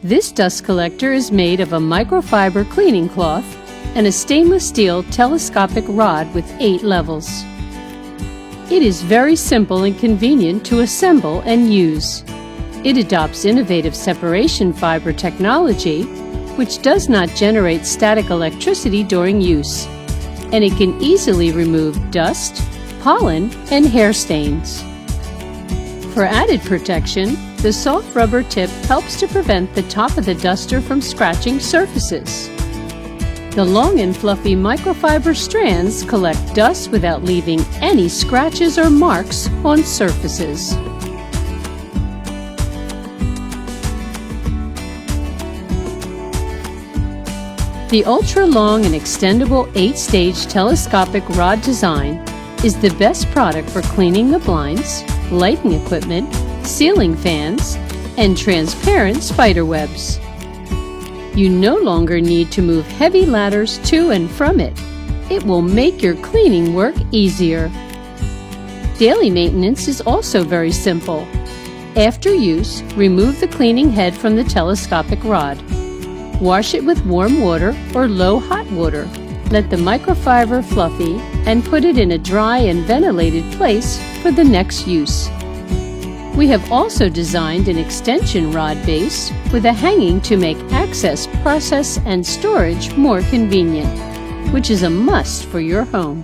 This dust collector is made of a microfiber cleaning cloth and a stainless steel telescopic rod with 8 levels. It is very simple and convenient to assemble and use. It adopts innovative separation fiber technology, which does not generate static electricity during use, and it can easily remove dust, pollen, and hair stains. For added protection, the soft rubber tip helps to prevent the top of the duster from scratching surfaces. The long and fluffy microfiber strands collect dust without leaving any scratches or marks on surfaces. The ultra-long and extendable 8-stage telescopic rod design is the best product for cleaning the blinds, lighting equipment, ceiling fans, and transparent spider webs. You no longer need to move heavy ladders to and from it. It will make your cleaning work easier. Daily maintenance is also very simple. After use, remove the cleaning head from the telescopic rod. Wash it with warm water or low hot water. Let the microfiber fluffy and put it in a dry and ventilated place for the next use. We have also designed an extension rod base with a hanging to make access, process, and storage more convenient, which is a must for your home.